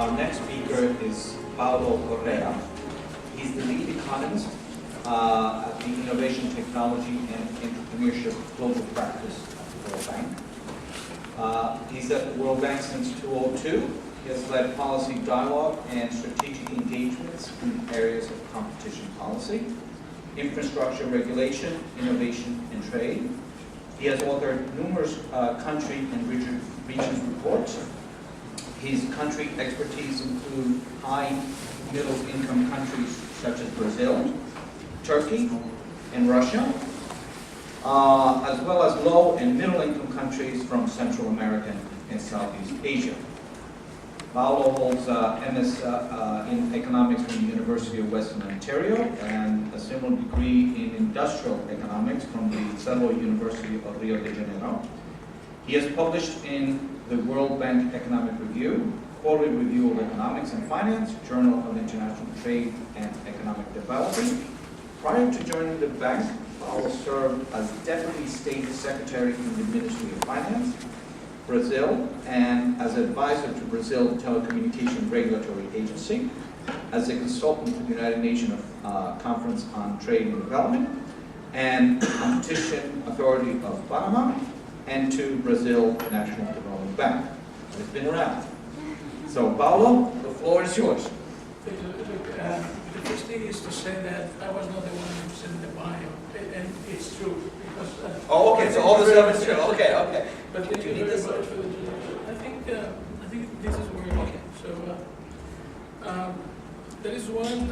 Our next speaker is Paulo Correa. He's the lead economist at the Innovation, Technology, and Entrepreneurship Global Practice at the World Bank. He's at the World Bank since 2002. He has led policy dialogue and strategic engagements in areas of competition policy, infrastructure regulation, innovation, and trade. He has authored numerous country and region reports. His country expertise include high middle income countries such as Brazil, Turkey, and Russia, as well as low and middle income countries from Central America and Southeast Asia. Paulo holds MS in economics from the University of Western Ontario and a similar degree in industrial economics from the Federal University of Rio de Janeiro. He has published in the World Bank Economic Review, Quarterly Review of Economics and Finance, Journal of International Trade and Economic Development. Prior to joining the bank, Paulo served as Deputy State Secretary in the Ministry of Finance, Brazil, and as advisor to Brazil Telecommunication Regulatory Agency, as a consultant to the United Nations Conference on Trade and Development, and Competition Authority of Panama, and to Brazil National Development Bank. It's been around. So, Paulo, the floor is yours. The first thing is to say that I was not the one who sent the bio, and it's true. Because, oh, okay, so all the stuff is true. Okay, okay. But thank you very much for the introduction. I think this is where we get. So, there is one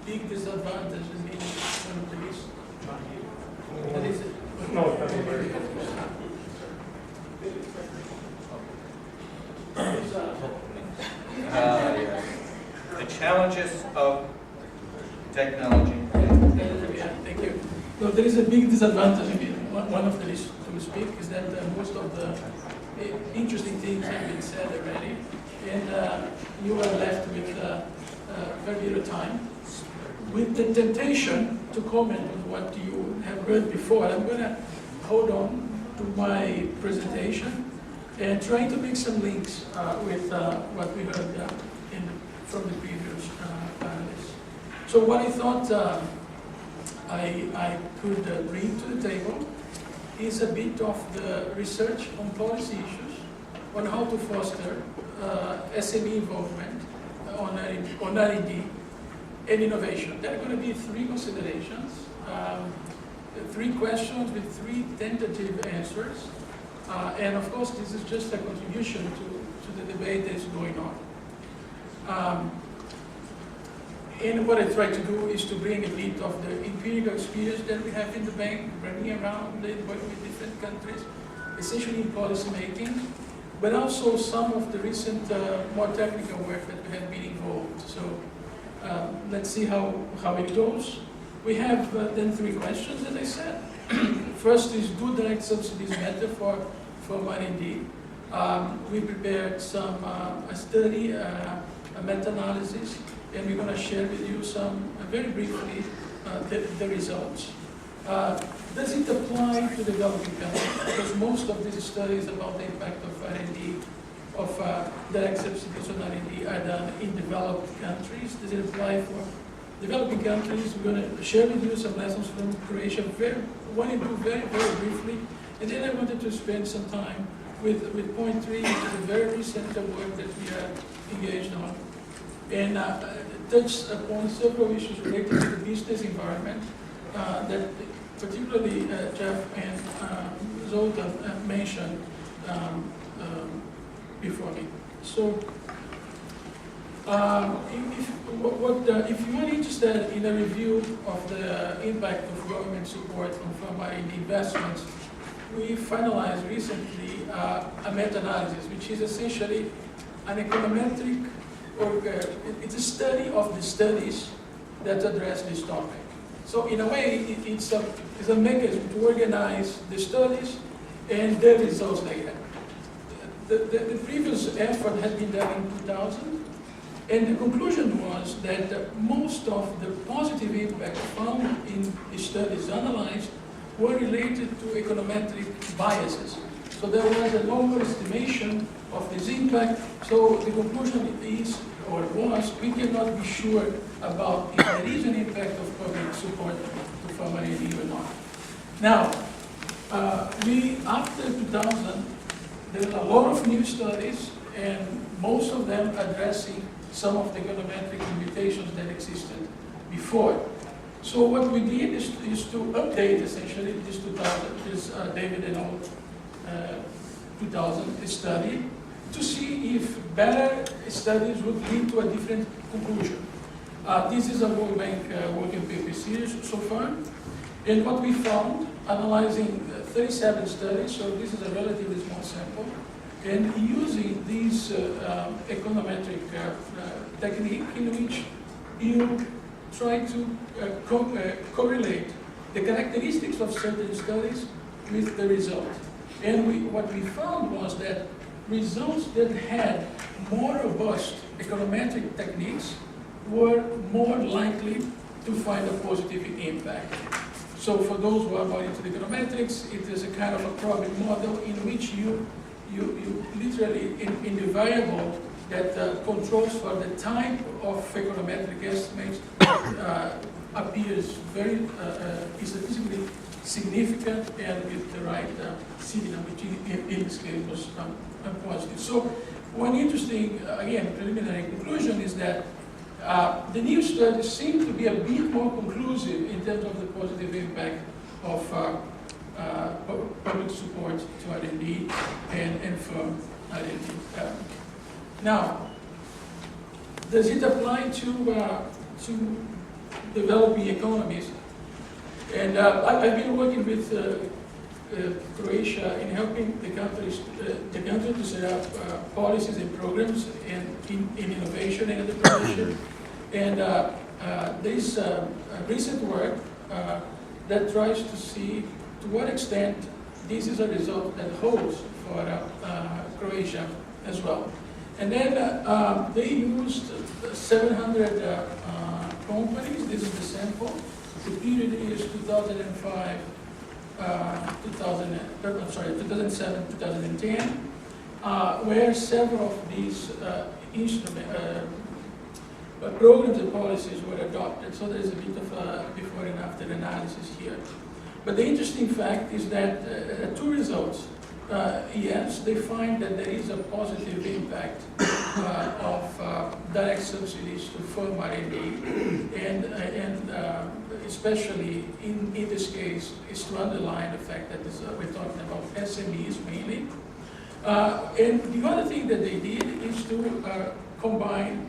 big disadvantage in being one of the least. That is the challenges of technology. Yeah, thank you. No, there is a big disadvantage in being one of the least to speak is that most of the interesting things have been said already, and you are left with very little time. With the temptation to comment on what you have heard before, I'm going to hold on to my presentation and try to make some links with what we heard from the previous panelists. So what I thought I could bring to the table is a bit of the research on policy issues, on how to foster SME involvement on R&D and innovation. There are going to be three considerations, three questions with three tentative answers. And of course, this is just a contribution to the debate that is going on. And what I try to do is to bring a bit of the empirical experience that we have in the bank, bringing around it, working with different countries, essentially in policy making, but also some of the recent more technical work that we have been involved. So let's see how it goes. We have then three questions, as I said. First is, do direct subsidies matter for R&D? We prepared a study, a meta-analysis, and we're going to share with you very briefly, the results. Does it apply to developing countries? Because most of these studies about the impact of R&D, of direct subsidies on R&D are done in developed countries. Does it apply for developing countries? We're going to share with you some lessons from Croatia, very briefly. And then I wanted to spend some time with point three, which is a very recent work that we are engaged on, and touch upon several issues related to the business environment that particularly Jeff and Zoltan mentioned before me. So, if you are interested in a review of the impact of government support from R&D investments, we finalized recently a meta-analysis, which is essentially an econometric, or it's a study of the studies that address this topic. So in a way, it's a mechanism to organize the studies and the results they have. The previous effort had been done in 2000, and the conclusion was that most of the positive impact found in the studies analyzed were related to econometric biases. So there was a lower estimation of this impact. So the conclusion is, or was, we cannot be sure about if there is an impact of public support to farm R&D or not. Now, after 2000, there are a lot of new studies, and most of them addressing some of the econometric limitations that existed before. So what we did is to update essentially this David et al. 2000 study to see if better studies would lead to a different conclusion. This is a World Bank working paper series so far, and what we found, analyzing 37 studies, so this is a relatively small sample, and using this econometric technique in which you try to correlate the characteristics of certain studies with the result. And what we found was that results that had more robust econometric techniques were more likely to find a positive impact. So for those who are more into the econometrics, it is a kind of a problem model in which you literally, in the variable that controls for the type of econometric estimates appears very statistically significant and with the right signal, which in this case was positive. So one interesting, again, preliminary conclusion is that the new studies seem to be a bit more conclusive in terms of the positive impact of public support to R&D and firm R&D. Now, does it apply to developing economies? And I've been working with Croatia in helping the country to set up policies and programs in innovation and entrepreneurship. And there is recent work that tries to see to what extent this is a result that holds for Croatia as well. And then they used 700 companies. This is the sample. The period is 2005, 2007, 2010, where several of these programs and policies were adopted. So there's a bit of a before and after analysis here. But the interesting fact is that two results. Yes, they find that there is a positive impact of direct subsidies to firm R&D, and especially in this case is to underline the fact that we're talking about SMEs mainly. And the other thing that they did is to combine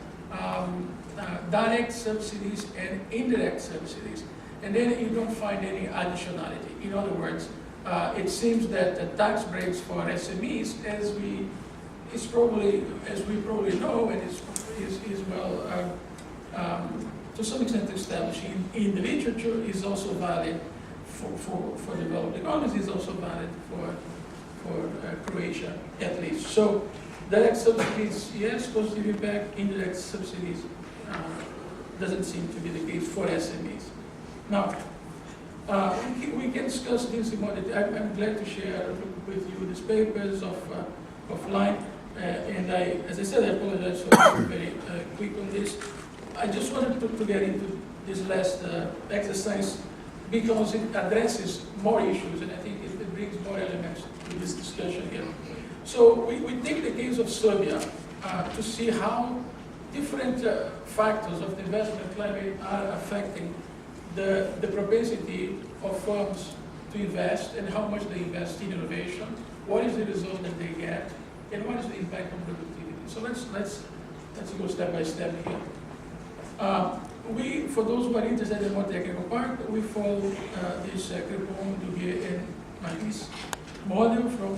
direct subsidies and indirect subsidies, and then you don't find any additionality. In other words, it seems that the tax breaks for SMEs, as we probably know, and is well to some extent established in the literature, is also valid for developed economies, is also valid for Croatia at least. So direct subsidies, yes, positive impact. Indirect subsidies doesn't seem to be the case for SMEs. Now, we can discuss this in more detail. I'm glad to share with you these papers offline. And as I said, I apologize for being very quick on this. I just wanted to get into this last exercise because it addresses more issues, and I think it brings more elements to this discussion here. So we take the case of Serbia to see how different factors of the investment climate are affecting the propensity of firms to invest and how much they invest in innovation, what is the result that they get, and what is the impact on productivity. So let's go step by step here. For those who are interested in more technical part, we follow this Crepon, Duguay, and Maris model from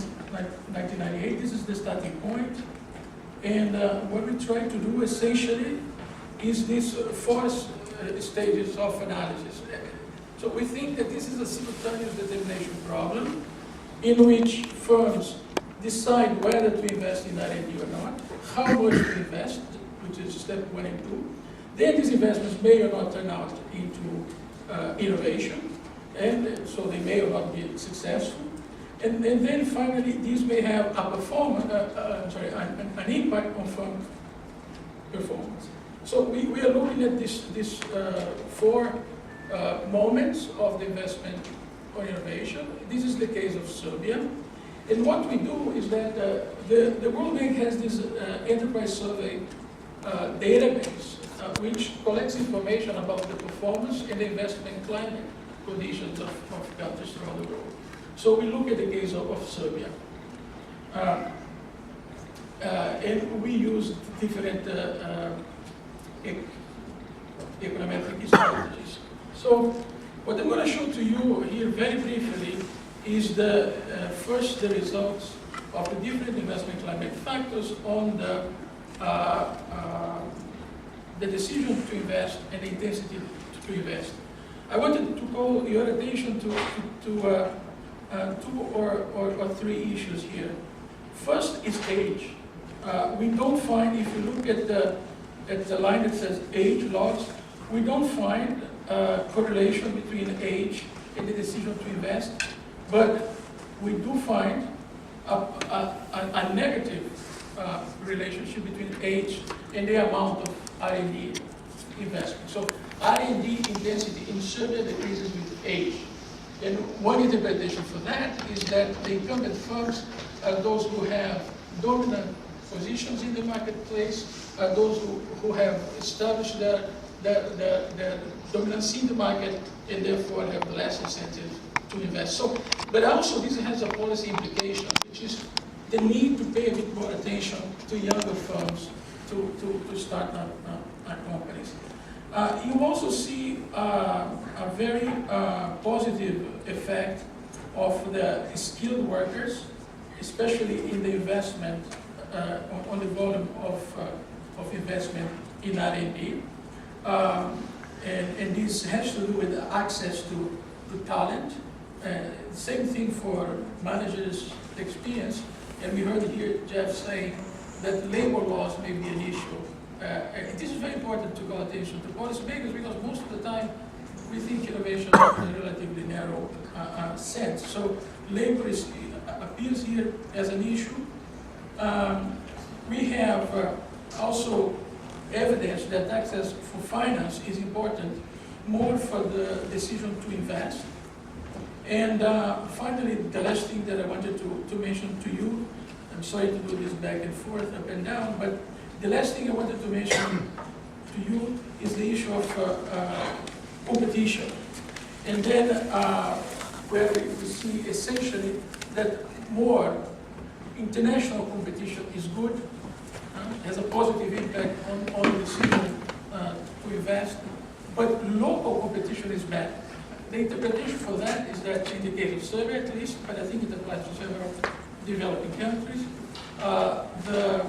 1998. This is the starting point. And what we try to do essentially is these four stages of analysis. So we think that this is a simultaneous determination problem in which firms decide whether to invest in R&D or not, how much to invest, which is step 1 and 2. Then these investments may or not turn out into innovation, and so they may or not be successful. And then finally, these may have a an impact on firm performance. So we are looking at this four moments of the investment or innovation. This is the case of Serbia. And what we do is that the World Bank has this enterprise survey database which collects information about the performance and the investment climate conditions of countries around the world. So we look at the case of Serbia. And we use different econometric strategies. So what I'm going to show to you here very briefly is the results of the different investment climate factors on the decision to invest and the intensity to invest. I wanted to call your attention to two or three issues here. First is age. We don't find, if you look at the line that says age loss, we don't find correlation between age and the decision to invest, but we do find a negative relationship between age and the amount of R&D investment. So R&D intensity in Serbia decreases with age. And one interpretation for that is that the incumbent firms are those who have dominant positions in the marketplace, are those who have established their dominance in the market and therefore have less incentive to invest. So, but also this has a policy implication, which is the need to pay a bit more attention to younger firms to start up companies. You also see a very positive effect of the skilled workers, especially in the investment, on the volume of investment in R&D. And this has to do with access to talent. Same thing for managers' experience. And we heard here Jeff saying that labor laws may be an issue. This is very important to call attention to policymakers because most of the time we think innovation in a relatively narrow sense. So labor appears here as an issue. We have also evidence that access for finance is important more for the decision to invest. And finally, the last thing that I wanted to mention to you, I'm sorry to do this back and forth, up and down, but the last thing I wanted to mention to you is the issue of competition. And then where we see essentially that more international competition is good, has a positive impact on the decision to invest, but local competition is bad. The interpretation for that is that in the case of Serbia at least, but I think it applies to several developing countries, the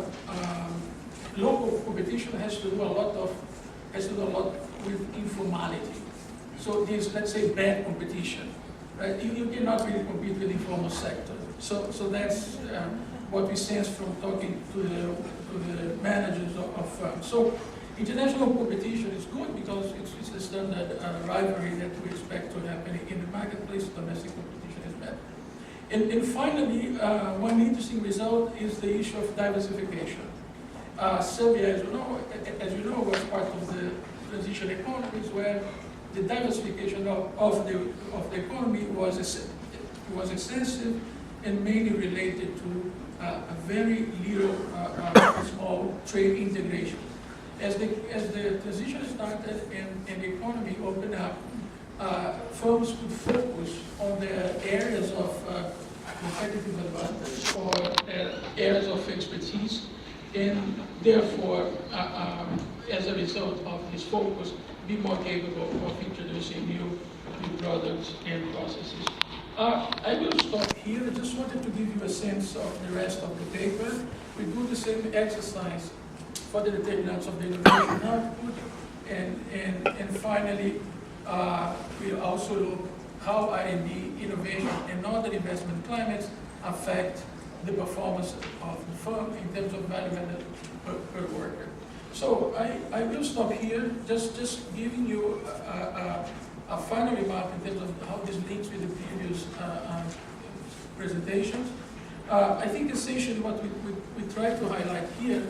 local competition has to do a lot with informality. So there's, let's say, bad competition, right? You cannot really compete with the informal sector. So that's what we sense from talking to the managers of firms. So international competition is good because it's the standard rivalry that we expect to happen in the marketplace. Domestic competition is bad. And finally, one interesting result is the issue of diversification. Serbia, as you know, was part of the transition economies where the diversification of the economy was extensive and mainly related to a very little small trade integration. As the transition started and the economy opened up, firms could focus on their areas of competitive advantage or areas of expertise, and therefore, as a result of this focus, be more capable of introducing new products and processes. I will stop here. I just wanted to give you a sense of the rest of the paper. We do the same exercise for the determinants of the innovation output, and finally, we'll also look how R&D, innovation, and other investment climates affect the performance of the firm in terms of value added per worker. So I will stop here, just giving you a final remark in terms of how this links with the previous presentations. I think essentially what we try to highlight here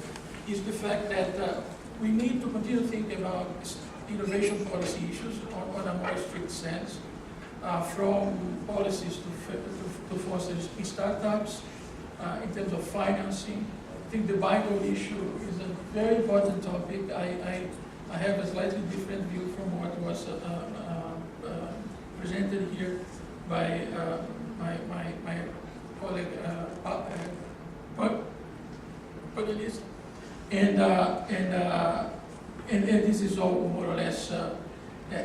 is the fact that we need to continue to think about innovation policy issues on a more strict sense, from policies to foster startups, in terms of financing. I think the Bible issue is a very important topic. I have a slightly different view from what was presented here by my colleague, Paulinist. And this is all more or less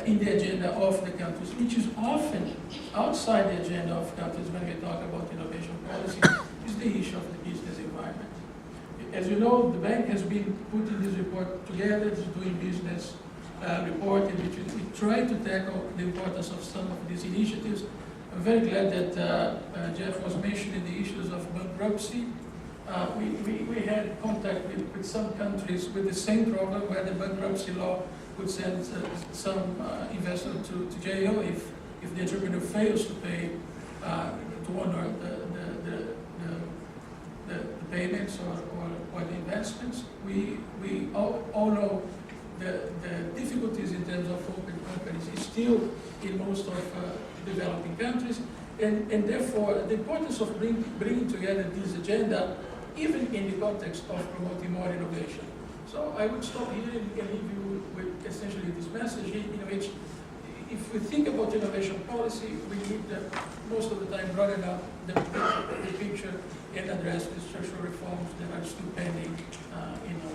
in the agenda of the countries, which is often outside the agenda of countries when we talk about innovation policy, is the issue of the business environment. As you know, the bank has been putting this report together, it's doing business report, in which we try to tackle the importance of some of these initiatives. I'm very glad that Jeff was mentioning the issues of bankruptcy. We had contact with some countries with the same problem, where the bankruptcy law would send some investor to jail if the entrepreneur fails to pay, to honor the payments or the investments. We all know the difficulties in terms of open companies is still in most of developing countries, and therefore the importance of bringing together this agenda, even in the context of promoting more innovation. So I would stop here and leave you with essentially this message, in which if we think about innovation policy, we need most of the time broaden up the picture and address the structural reforms that are still pending in our